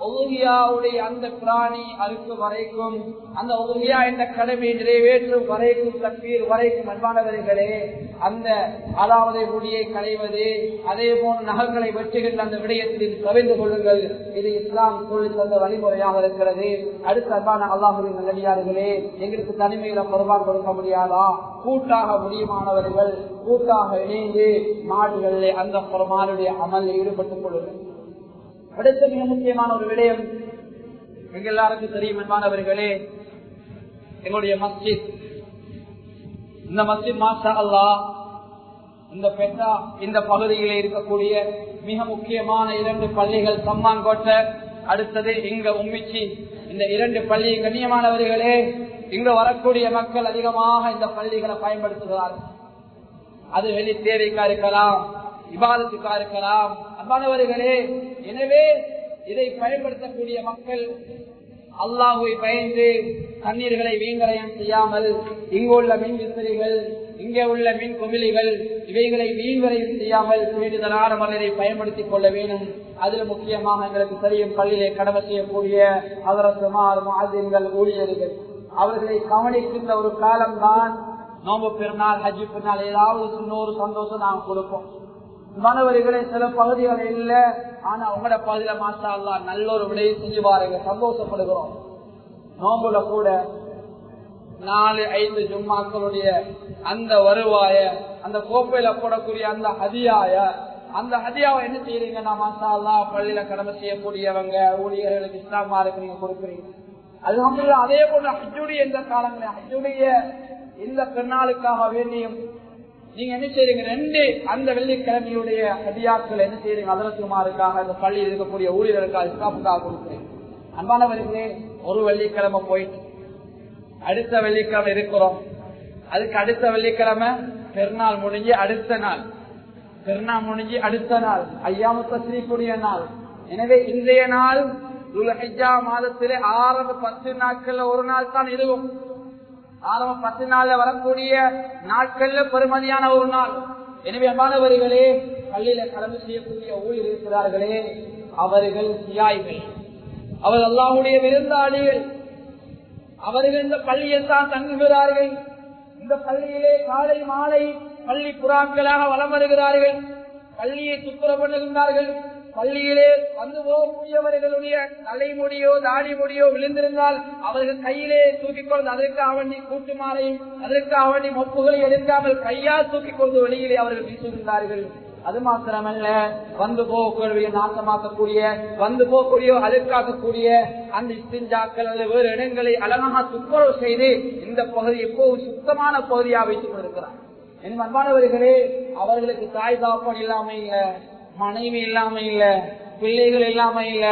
உதவியாவுடைய அந்த பிராணி அறுக்கு வரைக்கும், அந்த உதவியா என்ற கடமை நிறைவேற்றும் வரைக்கும், தக்பீர் வரைக்கும் அன்பானவர்களே, அந்த அதாவது முடியை களைவது, அதே போன்ற நகங்களை வெட்டுகின்ற அந்த விடயத்தில் கவிழ்ந்து கொள்ளுங்கள். இது இஸ்லாம் சொல்லி தந்த வழிமுறையாக இருக்கிறது. அடுத்த அன்பான அல்லாஹ்வின் நல்லடியார்களே, எங்களுக்கு தனிமையில குர்பான் கொடுக்க முடியாதா? கூட்டாக முடியுமானவர்கள் கூட்டாக இணைந்து மாடுகளிலே அந்த குர்பானுடைய அமலில் ஈடுபட்டுக் கொள்ளுங்கள். அடுத்த மிக முக்கியமான ஒரு விடயம் எங்க எல்லாருக்கும் தெரியும் அன்பானவர்களே, எங்களுடைய மஸ்ஜித், இந்த மஸ்ஜித் மாஷா அல்லாஹ் இந்த பகுதியில் இருக்கக்கூடிய மிக முக்கியமான 2 பள்ளிகள், சம்மாங்கோட்டை, அடுத்தது இங்க உம்மிச்சி, இந்த 2 பள்ளி கண்ணியமானவர்களே, இங்க வரக்கூடிய மக்கள் அதிகமாக இந்த பள்ளிகளை பயன்படுத்துகிறார்கள். அது வெளி தேவைக்கா இருக்கலாம், இபாதத்துக்கா இருக்கலாம் அன்பானவர்களே. எனவே இதை பயன்படுத்தக்கூடிய மக்கள் அல்லாஹ்வை பயந்து தண்ணீர்களை வீண்கரையம் செய்யாமல் இங்குள்ள மின் விசிறிகள், இங்கே உள்ள மின் குமிழிகள் இவைகளை வீண்கரையம் செய்யாமல் வேண்டுதலான மலரை பயன்படுத்திக் கொள்ள வேண்டும். அதில் முக்கியமாக எங்களுக்கு தெரியும், பள்ளியிலே கடமை செய்யக்கூடிய ஹதரத்துமார், முஅத்தின்கள், ஊழியர்கள், அவர்களை கவனிக்கின்ற ஒரு காலம்தான் நோம்பு பெருநாள், ஹஜ்ஜி பெருநாள். ஏதாவது இன்னொரு சந்தோஷம் நாங்கள் கொடுப்போம். மாணவர்களே, சில பகுதிகள் இல்ல, ஆனா உங்களோட பகுதியில மாஷா அல்லாஹ் நல்ல ஒரு விடையை செஞ்சு பாருங்க, சந்தோஷப்படுகிறோம். நோம்புல கூட 4-5 ஜும்மாக்களுடைய அந்த வருவாய, அந்த கோப்பையில போடக்கூடிய அந்த ஹதியாவை என்ன செய்யறீங்கன்னா மாஷா அல்லாஹ் பள்ளியில கடமை செய்யக்கூடியவங்க, ஊழியர்களுக்கு இஸ்லாமாருக்கு நீங்க கொடுக்குறீங்க. அல்ஹம்துலில்லாஹ். அதே போல ஹஜ்ஜுடைய இந்த காலங்களில், ஹஜ்ஜுடைய இந்த பெருநாளுக்காக வேண்டியும் நீங்க என்ன செய்றீங்க, 2 அந்த வெள்ளிக்கிழமையுடைய ஹதியாக்கள் என்ன செய்றீங்க, அதரசுமாருக்காக, இந்த பள்ளியில் இருக்கக்கூடிய ஊழியர்களுக்காக, இஸ்லாமுக்காக கொடுக்குறீங்க. அன்பானவர்களே, ஒரு வெள்ளிக்கிழமை போயிட்டு அடுத்த வெள்ளிக்கிழமை இருக்கிறோம். அதுக்கு அடுத்த வெள்ளிக்கிழமை பெருநாள் முடிஞ்சு அடுத்த நாள், பெருநாள் முடிஞ்சு அடுத்த நாள் ஐயாமு தஸ்ரீஃபுடைய நாள். எனவே இன்றைய நாள் துல்ஹிஜ்ஜா மாதத்திலே ஆரம்ப 10 நாட்கள்ல ஒரு நாள் தான் இதுவும். ஆரம்ப 10 நாள்ல வரக்கூடிய நாட்கள்ல பெருமதியான ஒரு நாள். எனவே அன்பானவர்களே, பள்ளியில கடமை செய்யக்கூடிய ஊழியர் இருக்கிறார்களே, அவர்கள் தியாகிகள், அவர்கள் அல்லாஹ்வுடைய விருந்தாளிகள். அவர்கள் இந்த பள்ளியில் தான் தங்குகிறார்கள். இந்த பள்ளியிலே காலை மாலை பள்ளி புறாக்களாக வலம் வருகிறார்கள். பள்ளியை துப்புரவு பண்ணுகின்றார்கள். பள்ளியிலே வந்து போகக்கூடியவர்களுடைய தலைமுடியோ தாடி முடியோ விழுந்திருந்தால் அவர்கள் கையிலே தூக்கிக் கொண்டு அதற்காக வேண்டி கூட்டுமாறையும் அதற்காக வேண்டி மொப்புகளை எடுக்காமல் கையால் தூக்கிக் கொண்டு வெளியிலே அவர்கள் வீசுகின்றார்கள். அது மாத்திரமல்ல, வந்து போகக்கூடிய நாசமாக்கக்கூடிய வந்து போகக்கூடிய அழுக்காக்கக்கூடிய அந்த இஸ்திஞ்சாக்கள் அல்லது வேறு இடங்களை அழகாக துப்புரவு செய்து இந்த பகுதி எப்போது சுத்தமான பகுதியாக வைத்துக் கொண்டிருக்கிறார். என் அன்பானவர்களே, அவர்களுக்கு தாய் தாப்பன் இல்லாம இல்ல, மனைவி இல்லாம இல்ல, பிள்ளைகள் இல்லாம இல்ல,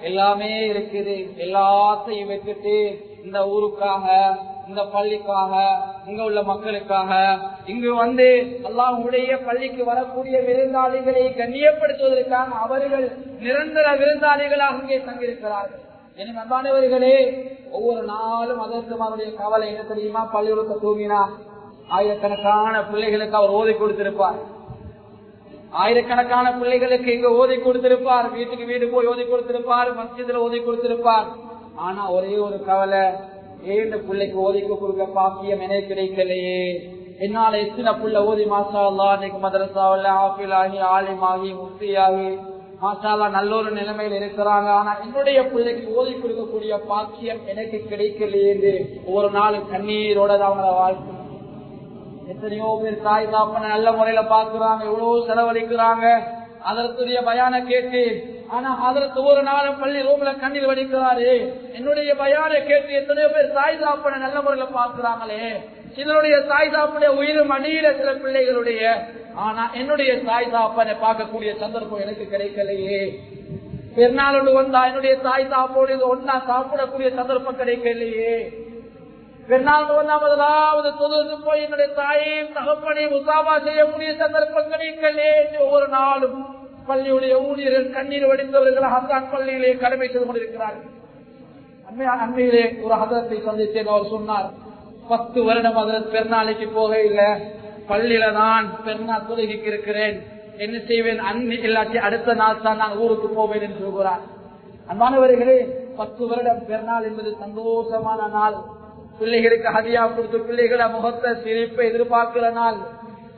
எல்லாமே இருக்குது. எல்லாத்தையும் வச்சுட்டு இந்த ஊருக்காக, இந்த பள்ளிக்காக, இங்க உள்ள மக்களுக்காக, இங்கு வந்து அல்லாஹ்வுடைய பள்ளிக்கு வரக்கூடிய விருந்தாளிகளை கண்ணியப்படுத்துவதற்காக அவர்கள் நிரந்தர விருந்தாளிகளாக அங்கே தங்கியிருக்கிறார்கள். என் அன்பானவர்களே, ஒவ்வொரு நாளும் அதற்கு அவருடைய கவலை என்ன தெரியுமா? பள்ளிகளுக்கு தூங்கினா ஆயிரக்கணக்கான பிள்ளைகளுக்கு அவர் ஓதி கொடுத்திருப்பார். ஆயிரக்கணக்கான பிள்ளைகளுக்கு இங்க ஓதி கொடுத்திருப்பார். வீட்டுக்கு வீடு போய் ஓதி கொடுத்திருப்பார். மஸ்ஜிதுல ஓதி கொடுத்திருப்பார். ஆனா ஒரே ஒரு கவலை, ஏழு பிள்ளைக்கு ஓதிக்க கொடுக்க பாக்கியம் எனக்கு கிடைக்கலையே. என்னால எத்தனை பிள்ளை ஓதி மாஷா அல்லாஹ் இன்னைக்கு மதரசாவில் ஆஃபில் ஆகி ஆலிமாகி முஃப்தியாகி மாஷா அல்லாஹ் நல்ல ஒரு நிலைமையில் இருக்கிறாங்க. ஆனா என்னுடைய பிள்ளைக்கு ஓதி கொடுக்கக்கூடிய பாக்கியம் எனக்கு கிடைக்கலையே என்று ஒவ்வொரு நாளும் கண்ணீரோட அவங்கள வாழ்க்கை. எத்தனையோ பேர் தாய் தாப்பனை நல்ல முறையில பாக்குறாங்க, எவ்வளவு செலவழிக்கிறாங்க அதற்குரிய பயான கேட்டு. ஆனா அதற்கு ஒரு நாளும் பள்ளி ரூம்ல கண்ணீர் வடிக்கிறாரு. என்னுடைய பயான கேட்டு எத்தனையோ பேர் தாய் தாப்பனை நல்ல முறையில பாக்குறாங்களே. சிலருடைய தாய் தாப்பனை உயிர் மடியில சில பிள்ளைகளுடைய, ஆனா என்னுடைய தாய் தாப்பனை பார்க்கக்கூடிய சந்தர்ப்பம் எனக்கு கிடைக்கலையே. பெருநாளோடு வந்தா என்னுடைய தாய் தாப்போடு ஒன்னா சாப்பிடக்கூடிய சந்தர்ப்பம் கிடைக்கலையே. பெருநாள் வந்தா முதலாவது தொழுது போய் என்னுடைய தாயையும் தகப்பனையும் உசாபா செய்யக்கூடிய சந்தர்ப்பம் கிடைக்கலையே. ஒவ்வொரு நாளும் பள்ளியுடைய ஊழியர்கள் கண்ணீர் வடித்தவர்கள் ஹசான் பள்ளியிலே கடமை செய்து கொண்டிருக்கிறார்கள். அண்மையிலே ஒரு ஹதரத்தை சந்தித்தேன். அவர் சொன்னார், 10 வருடம் அதற்கு பெருநாளைக்கு போக இல்லை, பள்ளியில நான் பெருநாள் தொழுகைக்கு இருக்கிறேன், என்ன செய்வேன், அன்னைக்கு இல்லாட்டி அடுத்த நாள் தான் நான் ஊருக்கு போவேன் என்று சொல்கிறார். அன்பானவர்களே, 10 வருடம் பெருநாள் என்பது சந்தோஷமான நாள். பிள்ளைகளுக்கு ஹதியா கொடுத்து பிள்ளைகளை முகத்தை சிரிப்பை எதிர்பார்க்கிற நாள்.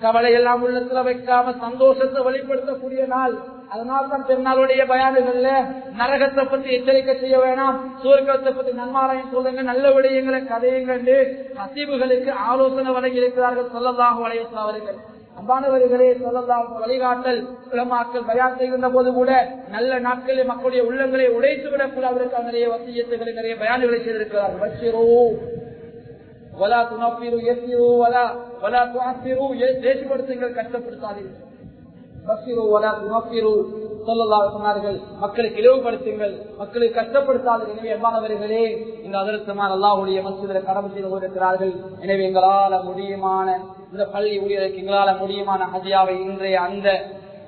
கவலை எல்லாம் உள்ளத்துல வைக்காம சந்தோஷத்தை வெளிப்படுத்தக்கூடிய நாள். அதனால்தான் பெருநாளுடைய பயானுகள்ல நரகத்தை பத்தி எச்சரிக்கை செய்ய வேணாம், சுவர்க்கத்தை பத்தி நன்மாராயம் சொல்லுங்க, நல்ல விடயங்களை கதையுங்கள் ஹசீபுகளுக்கு ஆலோசனை வழங்கி இருக்கிறார்கள் ஸல்லல்லாஹு அலைஹி வஸல்லம் அவர்கள். அன்பானவர்களே, ஸல்லல்லாஹு வழிகாட்டல் உலமாக்கள் பயான் செய்கின்ற போது கூட நல்ல நாட்களில் மக்களுடைய உள்ளங்களை உடைத்து விடக்கூடாது. அவருக்கு நிறைய வசியத்துகளை நிறைய பயான்களை செய்திருக்கிறார்கள். பஷீரு வலா துனஃபிரு யஸிரு வலா துஅஸிரு, தேசிப்படுத்துங்கள், கஷ்டப்படுத்தாதீர்கள். பஷீரு வலா துனஃபிரு ஸல்லல்லாஹு அலைஹி சொன்னார்கள், மக்களுக்கு இலவுபடுத்துங்கள், மக்களுக்கு கஷ்டப்படுத்தாதீர்கள். எனவே அன்பானவர்களே, இந்த ஹஜ்ரத்துமார் அல்லாஹ்வுடைய மஸ்ஜிதில் கடமை செய்து கொண்டிருக்கிறார்கள். எனவே எங்களால முடியுமான இந்த பள்ளி ஊழியருக்கு எங்களால முடியுமான ஹதியாவை இன்றைய அந்த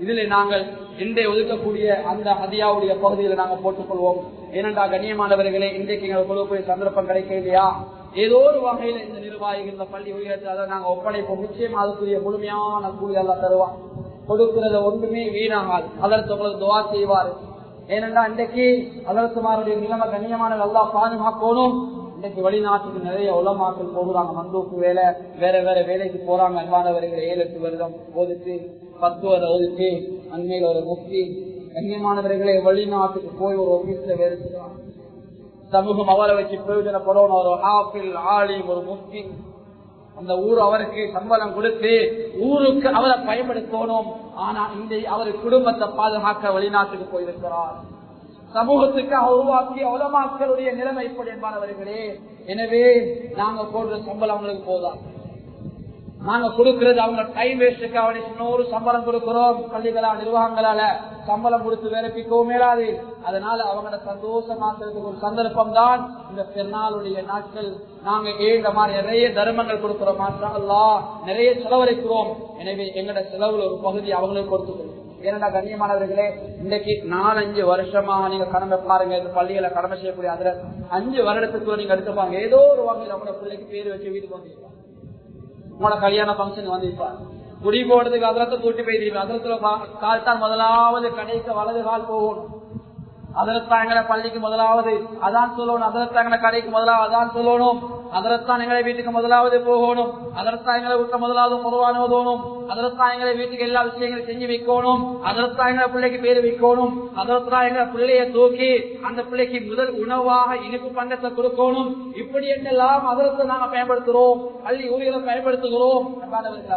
இதில் நாங்கள் இன்றைய ஒதுக்கக்கூடிய அந்த ஹதியாவுடைய பகுதியில் நாங்கள் போட்டுக் கொள்வோம். ஏனென்றா கண்ணியமானவர்களே, இன்றைக்கு எங்களுக்கு கொடுக்கக்கூடிய சந்தர்ப்பம் கிடைக்க இல்லையா? ஏதோ ஒரு வகையில இந்த நிர்வாகிகள் இந்த பள்ளி ஊழியர்கள் அதை நாங்கள் ஒப்படைப்போம். நிச்சயம் அதுக்குரிய முழுமையான கூலி எல்லாம் தருவான். கொடுக்கிறது ஒன்றுமே வீணாகாது. அதற்கு உங்களுக்கு துவா செய்வார். ஏனென்றா இன்றைக்கு அதற்குமாருடைய நிலைமை கண்ணியமான நல்லா பாதுகாக்கணும். இன்றைக்கு வெளிநாட்டுக்கு நிறைய உலமாக்கள் போகிறாங்க, மந்தூக்கு வேலை, வேற வேற வேலைக்கு போறாங்க. அன்பானவர்கள் 7-8 வருடம் ஓதிச்சு 10 வருடம் ஓதிச்சு அண்மையில் ஒரு முக்தி கண்ணியமானவர்களை வெளிநாட்டுக்கு போய் ஒரு ஆபீஸ்ல வேலை செய்வாங்க. சமூகம் அவரை வச்சு பிரயோஜனப்படும் ஒரு ஆப்பிள் ஆலிம் ஒரு முக்தி, அந்த ஊர் அவருக்கு சம்பளம் கொடுத்து ஊருக்கு அவரை பயன்படுத்தணும். ஆனா இந்த அவர் குடும்பத்தை பாதுகாக்க வெளிநாட்டுக்கு போயிருக்கிறார். சமூகத்துக்காக உருவாக்கிய உலமாக்களுடைய நிலைமை இப்படி என்பானவர்களே. எனவே நாங்க போடுற சம்பளம் அவங்களுக்கு போதா. நாங்க கொடுக்கிறது அவங்க டைம் வேஸ்டுக்கு அவனை இன்னொரு சம்பளம் கொடுக்கிறோம். பள்ளிகளா நிர்வாகங்களால சம்பளம் கொடுத்து வேலைப்பிக்கவும் மேலாது. அதனால அவங்கள சந்தோஷமாக்குறதுக்கு ஒரு சந்தர்ப்பம் தான் இந்த பெருநாளுடைய நாட்கள். நாங்க இந்த மாதிரி நிறைய தர்மங்கள் கொடுக்கிறோம், மாஷா அல்லாஹ், நிறைய செலவழிக்கிறோம். எனவே எங்களோட செலவுல ஒரு பகுதி அவங்களுக்கு கொடுத்துக்கணும். ஏன்னா கண்ணியமானவர்களே, இன்னைக்கு 4-5 வருஷமா நீங்க கடமை பாருங்க, இந்த பள்ளிகளை கடமை செய்யக்கூடிய அதுல 5 வருடத்துக்குள்ள நீங்க எடுத்துப்பாங்க. ஏதோ ஒரு வகையில் அவங்களோட பிள்ளைக்கு பேர் வச்சு வீட்டுக்கு வந்திருப்பாங்க, உங்களோட கல்யாண பங்கன் வந்திருப்பாங்க, குடி போடுறதுக்கு அதிரத்தை கூட்டி போயிருப்பீங்க. அதிரத்துல கால் தான் முதலாவது கடைக்கு வலது கால் போகணும். அதற்கான எங்களை பள்ளிக்கு முதலாவது அதான் சொல்லணும், அதற்கான எங்களை கடைக்கு முதலாவது அதான் சொல்லணும், அதற்கான எங்களை வீட்டுக்கு முதலாவது போகணும், அதற்கான எங்களை வீட்டை முதலாவது குர்ஆன் ஓதணும், அதற்கான எங்களை வீட்டுக்கு எல்லா விஷயங்களும் செஞ்சு வைக்கணும், அதற்கான எங்களை பிள்ளைக்கு பேர் வைக்கணும், அதற்கான எங்களை பிள்ளைய தூக்கி அந்த பிள்ளைக்கு முதல் உணவாக இனிப்பு பண்டத்தை கொடுக்கணும். இப்படி என்னெல்லாம் அதற்கு நாங்கள் பயன்படுத்துகிறோம், பள்ளி ஊழியர்களை பயன்படுத்துகிறோம்.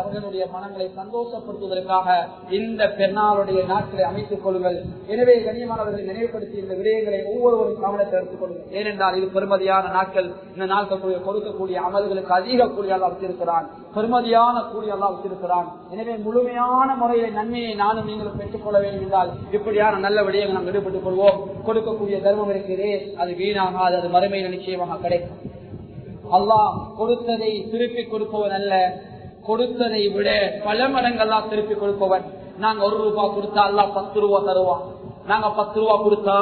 அவர்களுடைய மனங்களை சந்தோஷப்படுத்துவதற்காக இந்த பெருநாளுடைய நாட்களை அமைத்துக் கொள்ளுங்கள். எனவே கண்ணியமானவர்களை நினைவுபடுத்தி இந்த விடயங்களை ஒவ்வொருவரும் கவனத்தை எடுத்துக் கொள்ளுங்கள். ஏனென்றால் இது பெருமதியான நாட்கள். இந்த நாட்கள் கொடுக்கக்கூடிய அமல்களுக்கு அதிக கூலி அல்லாஹ் வச்சிருக்கிறான், பெருமதியான கூலி அல்லாஹ் வச்சிருக்கிறான். எனவே முழுமையான முறையில் நன்மையை நானும் நீங்களும் பெற்றுக் கொள்ள வேண்டும் என்றால் இப்படியான நல்ல விடயங்கள் நாம் ஈடுபட்டுக் கொள்வோம். கொடுக்கக்கூடிய தர்மம் இருக்கிறதே அது வீணாகாது, அது மறுமையில் நிச்சயமாக கிடைக்கும். அல்லாஹ் கொடுத்ததை திருப்பி கொடுப்பவன் அல்ல, கொடுத்ததை விட பல மடங்கள்லாம் திருப்பி கொடுப்பவன். நாங்க 1 ரூபாய் கொடுத்தா அல்லாஹ் 10 ரூபாய் தருவான். நாங்க 10 ரூபாய் கொடுத்தா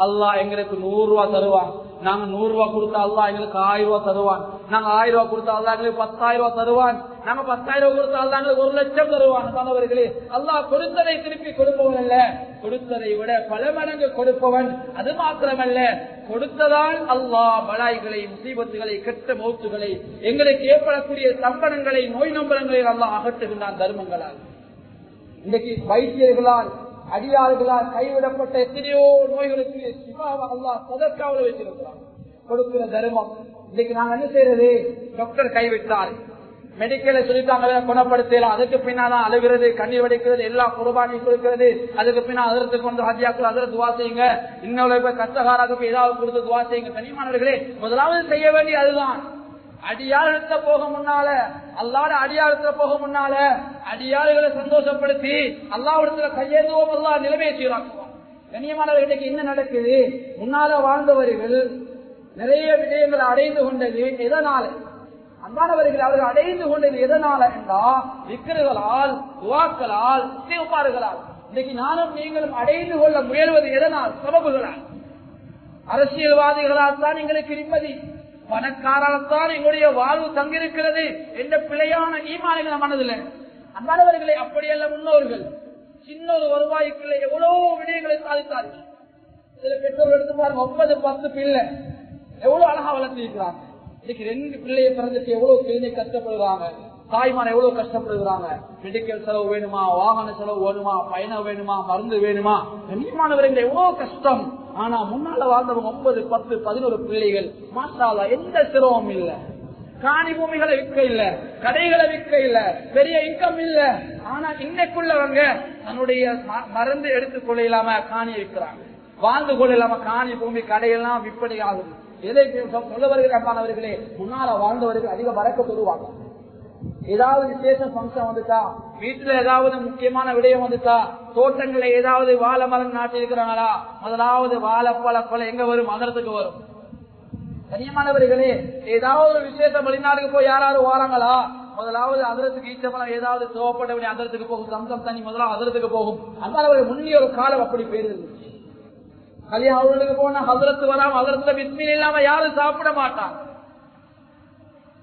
அல்லாஹ் எங்களுக்கு 100 ரூபாய் தருவான். நாங்க 100 ரூபாய் கொடுத்தா அல்லாஹ் எங்களுக்கு 1000 ரூபாய் தருவான். நாங்க 1000 ரூபாய் கொடுத்தா அல்லாஹ் எங்களுக்கு 10,000 ரூபாய் தருவான். நாங்க 10,000 ரூபாய் கொடுத்தா அல்லாஹ் எங்களுக்கு 1,00,000 தருவான். மாணவர்களே, அல்லாஹ் கொடுத்ததை திருப்பி கொடுப்பவன் அல்ல, கொடுத்ததை விட பல மடங்கு கொடுப்பவன். அது மாத்திரமல்ல, கொடுத்ததால் அல்லாஹ் பலாய்களை, முசீபத்துகளை, கெட்ட மௌத்துகளை, எங்களுக்கு ஏற்படக்கூடிய சம்பளங்களை, நோய் நம்பரங்களை அல்லாஹ் அகற்றுகின்றான் தர்மங்களால். இன்றைக்கு வைத்தியர்களால், அடியார்களால் கைவிடப்பட்ட எத்தனையோ நோய்களுக்கு அல்லாஹ் சதக்காவில் வச்சிருக்கிறார். கொடுக்கிற தர்மம். இன்னைக்கு நாங்க என்ன செய்யறது? டாக்டர் கைவிட்டார், மெடிக்கலை சொல்லிட்டாங்க குணப்படுத்தலாம், அதுக்கு பின்னாதான் அழுகிறது, கண்ணீர் வடிக்கிறது, எல்லா குர்பானி கொடுக்கிறது, அதுக்கு பின்னா அதற்கு கொண்டு ஹஜ்ஜாக்கள் அதற்கு துவா செய்யுங்க, இன்னொரு கஷ்டகாராக்கு ஏதாவது கொடுத்து துவா செய்யுங்க. கண்ணியமானவர்களே, முதலாவது செய்ய வேண்டிய அதுதான். அடியாளத்த போக முன்னால, அல்லாட அடியாளத்துல போக முன்னால அடியாளுகளை சந்தோஷப்படுத்தி அல்லாஹ்விடத்துல கையேந்துவோம். அல்லாஹ் நிலைமையை சீராக்குவான். கண்ணியமானவர்களுக்கு என்ன நடக்குது? முன்னால வாழ்ந்தவர்கள் நிறைய விடயங்களை அடைந்து கொண்டது எதனால? அன்பானவர்கள் அவர்கள் அடைந்து கொண்டது எதனால என்றால் விக்கிரகளால், துவாக்களால், இஸ்திக்பார்களால். இன்னைக்கு நானும் நீங்களும் அடைந்து கொள்ள முயல்வது எதனால்? சபபுகளால். அரசியல்வாதிகளால் தான் எங்களுக்கு நிம்மதி, பணக்காரால்தான் எங்களுடைய வாழ்வு தங்கிருக்கிறது என்ற பிழையான ஈமானிகள மனதில். அன்பானவர்களை, அப்படியல்ல முன்னோர்கள் சின்ன ஒரு வருவாய்க்குள்ள எவ்வளவு விடயங்களை சாதித்தார்கள். சில பெற்றோர்கள் எடுத்து பாருங்க, 9-10 பிள்ளை எவ்வளவு அழகா வளர்த்திருக்கிறாங்க. இன்னைக்கு 2 பிள்ளையை பிறந்துட்டு எவ்வளவு பிள்ளை கஷ்டப்படுறாங்க, தாய்மார் எவ்வளவு கஷ்டப்படுகிறாங்க. மெடிக்கல் செலவு வேணுமா, வாகன செலவு வேணுமா, பயணம் வேணுமா, மருந்து வேணுமா, கண்ணியமானவர்கள் எவ்வளவு கஷ்டம். ஆனா முன்னால வாழ்ந்தவங்க 9, 10, 11 பிள்ளைகள், மாஷா அல்லாஹ், எந்த சிரமம் இல்ல. காணி பூமிகளை விற்க இல்ல, கடைகளை விற்க இல்ல, பெரிய இன்கம் இல்ல. ஆனா இன்னைக்குள்ளவங்க தன்னுடைய மருந்து எடுத்துக் கொள்ள இல்லாம காணி விற்கிறாங்க, வாழ்ந்து கொள்ள இல்லாம காணி பூமி கடையெல்லாம் விற்பனை ஆகுது. எதை சொல்ல வருகிறவர்களே, முன்னால வாழ்ந்தவர்கள் அதிக வரக்க சொல்லுவாங்க. ஏதாவது விசேஷ பங்கன் வந்துட்டா, வீட்டுல ஏதாவது முக்கியமான விடயம் வந்துட்டா, தோட்டங்களை ஏதாவது வாழை மரம் நாட்டி இருக்கிறாங்களா, முதலாவது வாழைப்பழ கொலை எங்க வரும்? மகரத்துக்கு வரும். கண்ணியமானவர்களே, ஏதாவது ஒரு விசேஷ வெளிநாடுக்கு போய் யாராவது வாராங்களா, முதலாவது அதரத்துக்கு ஈச்சப்பழம் ஏதாவது தேவைப்பட்ட அதரத்துக்கு போகும், சம்சம் தண்ணி முதலாவது அதரத்துக்கு போகும். அதனால முன்னே ஒரு காலம் அப்படி போயிருந்துச்சு. கல்யாணத்துக்கு போனா ஹதரத்து வராம ஹதரத்துல பிஸ்மில் இல்லாம யாரும் சாப்பிட மாட்டாங்க.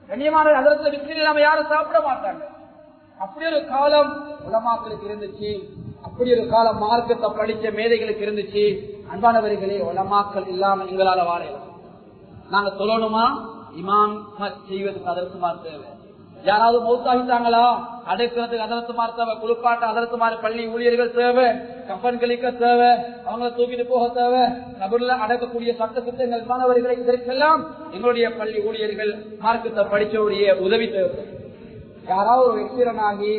கண்ணியமான ஹதரத்துல பிஸ்மில் இல்லாம யாரும் சாப்பிட மாட்டாங்க. அப்படி ஒரு காலம் உலமாக்களுக்கு இருந்துச்சு, அப்படி ஒரு காலம் மார்க்கத்தை படிச்ச மேதைகளுக்கு இருந்துச்சு. அன்பானவர்களே, உலமாக்கள் இல்லாம எங்களால வாழலாம். நாங்க சொல்லணுமா? இமாம் செய்வதற்கு அதரத்துமார் தேவை. யாராவது மௌத்தாகிட்டாங்களா, அடைக்கிறதுக்கு அதரத்துமார் தேவை, குளிப்பாட்ட அதரத்துமார், பள்ளி ஊழியர்கள் தேவை, கப்பன் கழிக்க தேவை, அவங்களை தூக்கிட்டு போக தேவை, கபர்ல அடக்கக்கூடிய சட்ட திட்டங்கள். மாணவர்களை இதற்கெல்லாம் எங்களுடைய பள்ளி ஊழியர்கள் மார்க்கத்தை படிச்சவுடைய உதவி தேவை. யாராவது ஒரு எக்ஸிடனாகி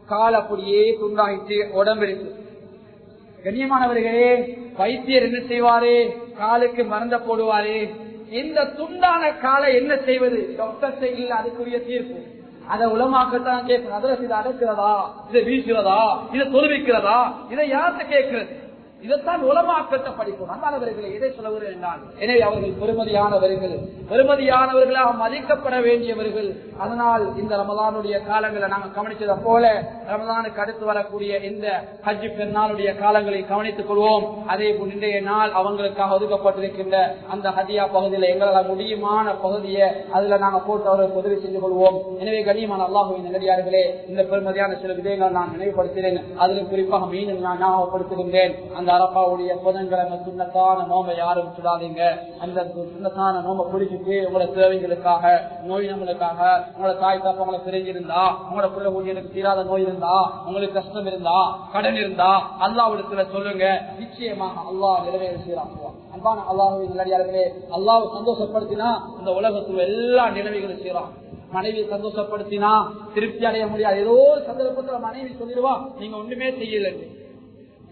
கால் அப்படியே துண்டாயிட்டு உடம்பு இருக்கு. கண்ணியமானவர்களே, வைத்தியர் என்ன செய்வாரு? காலுக்கு மருந்த போடுவாரு. இந்த துண்டான காலை என்ன செய்வது? டாக்டர் இல்ல, அதுக்குரிய தீர்ப்பு. அதை உலமாக்கத்தான் கேட்கணும். அதில் இதை அடக்கிறதா, இதை வீசுகிறதா, இதை தொழுவிக்கிறதா, இதை யார்கிட்ட கேட்கிறது? இதைத்தான் உலமாக்கத்தை படிக்கும். அன்பானவர்களை எதை சொல்ல என்றால், எனவே அவர்கள் பெருமதியானவர்களாக மதிக்கப்பட வேண்டியவர்கள். அதனால் இந்த ரமலானுடைய காலங்களை நாங்கள் கவனித்ததை போல ரமலானுக்கு அடுத்து வரக்கூடிய இந்த ஹஜ் பெருநாளுடைய காலங்களை கவனித்துக் கொள்வோம். அதே போல் இன்றைய நாள் அவங்களுக்காக ஒதுக்கப்பட்டிருக்கின்ற அந்த ஹதியா பகுதியில் எங்களால் முடியுமான பகுதியை அதுல நாங்கள் போட்டு அவர்களுக்கு உதவி செஞ்சு கொள்வோம். எனவே கண்ணியமான அல்லாஹ்வின் நல்லடியார்களே, இந்த பெருமதியான சில விடயங்கள் நான் நினைவுபடுத்தினேன். அதில் குறிப்பாக மீண்டும் நான் ஞாபகப்படுத்துகின்றேன். அந்த அரபாவுடைய புதன்கிழமை சுண்ணத்தான நோம்பை யாரும் சுடாதீங்க. அந்த சுண்ணத்தான நோம்பை பிடிச்சிட்டு உங்களோட தேவைகளுக்காக, நோய் நம்மளுக்காக, உங்களோட தாய் தாப்பா உங்களை தெரிஞ்சிருந்தா, உங்களோட பிள்ளை ஊழியனுக்கு தீராத நோய் இருந்தா, உங்களுக்கு கஷ்டம் இருந்தா, கடன் இருந்தா அல்லாஹ்விடத்துல சொல்லுங்க. நிச்சயமாக அல்லாஹ் நிறைவேற செய்யறாங்க. அன்பான அல்லாஹ்வின் நல்லடியார்களே, அல்லாஹ் சந்தோஷப்படுத்தினா இந்த உலகத்துல எல்லா நிலைமைகளும் செய்யறான். மனைவி சந்தோஷப்படுத்தினா திருப்தி அடைய முடியாது. ஏதோ சந்தர்ப்பத்துல மனைவி சொல்லிடுவா, நீங்க ஒண்ணுமே செய்யல.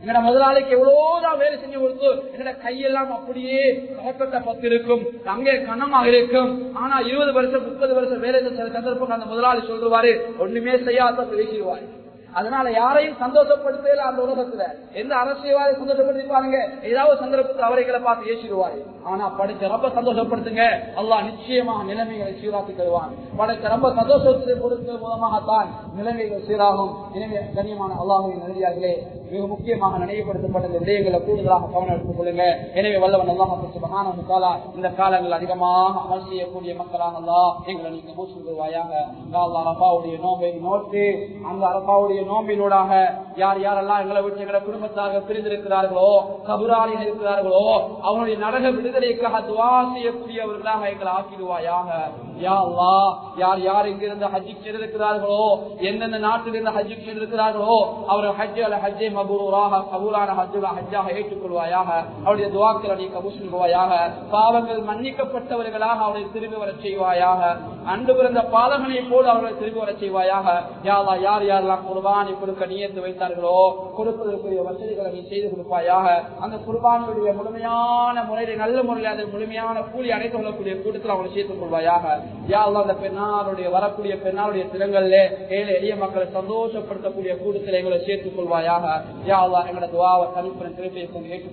எங்கட முதலாளிக்கு எவ்வளவுதான் வேலை செஞ்சு கொடுத்து எங்கட கையெல்லாம் அப்படியே கலக்கத்தை பத்து இருக்கும், அங்கே கனமாக இருக்கும். ஆனா 20 வருஷம் 30 வருஷம் வேலை செஞ்ச சந்தர்ப்பம் அந்த முதலாளி சொல்லுவாரு, ஒண்ணுமே செய்யாத பேசிடுவாரு. அதனால யாரையும் சந்தோஷப்படுத்தல. அந்த உலகத்துல எந்த அரசியல்வாதி சந்தோஷப்படுத்தி பாருங்க, ஏதாவது சந்தர்ப்பத்தில் அவரைகளை பார்த்து ஏசிடுவாரு. ஆனா படைச்ச ரொம்ப சந்தோஷப்படுத்துங்க, அல்லாஹ் நிச்சயமாக நிலைமைகளை சீராக்கி தருவான். படைச்ச ரொம்ப சந்தோஷத்தை கொடுத்த மூலமாகத்தான் நிலைமைகள் சீராகும். எனவே கண்ணியமான அல்லாஹ்வின் நல்லடியார்களே, மிக முக்கியமாக நினைவுபடுத்தப்பட்ட இந்த விடயங்களை கூடுதலாக கவனம் எடுத்துக் கொள்ளுங்க. எனவே வல்லவன் அல்லாஹ் சுப்ஹானஹு வ தஆலா இந்த காலங்கள் அதிகமாக அமல் செய்யக்கூடிய மக்களாக அல்லாஹ் எங்களை நீங்க மூச்சு விடுவாயாக. அல்லாஹ் அரபாவுடைய நோம்பை நோட்டு அந்த அரபாவுடைய நோம்பினூடாக யார் யாரெல்லாம் எங்களை விட்டு எங்களை குடும்பத்தாக பிரிந்திருக்கிறார்களோ, கபுராளிகள் இருக்கிறார்களோ, அவனுடைய நரக விடுதலைக்காக துவா செய்யக்கூடியவர்களாக எங்களை ஆக்கிடுவாயாக. யா அல்லாஹ், யார் யார் இங்கிருந்து ஹஜ்ஜுக்கு சென்றிருக்கிறார்களோ, எந்தெந்த நாட்டிலிருந்து ஹஜ்ஜுக்கு சென்றிருக்கிறார்களோ, அவர்கள் ஹஜ்ஜை மபூராக கபூலான ஹஜ்ஜாக ஏற்றுக்கொள்வாயாக. அவருடைய துவாக்களை நீ கபூல் செய்வாயாக. பாவங்கள் மன்னிக்கப்பட்டவர்களாக அவரை திரும்பி வர செய்வாயாக. அன்று பிறந்த பாலகனை போல் அவர்களை திரும்பி வர செய்வாயாக. யா அல்லாஹ், யார் யாரெல்லாம் குர்பானி கொடுக்க நியத்து வைத்தார்களோ, கொடுப்பதற்குரிய வசதிகளை நீ செய்து கொடுப்பாயாக. அந்த குர்பானுடைய முழுமையான முறையில் நல்ல முறையில் அது முழுமையான கூலி அடைத்துக் கொள்ளக்கூடிய கூட்டத்தில் அவங்களை சேர்த்துக் கொள்வாயாக. யா அல்லாஹ், அந்த பெண்ணாருடைய வரக்கூடிய பெண்ணாருடைய திறங்களிலே ஏழை எளிய மக்களை சந்தோஷப்படுத்தக்கூடிய கூட்டத்தில் எங்களை சேர்த்துக் கொள்வாயாக. யா அல்லாஹ், எங்களோட துஆவை தனிப்பெரும் திருப்பி ஏற்று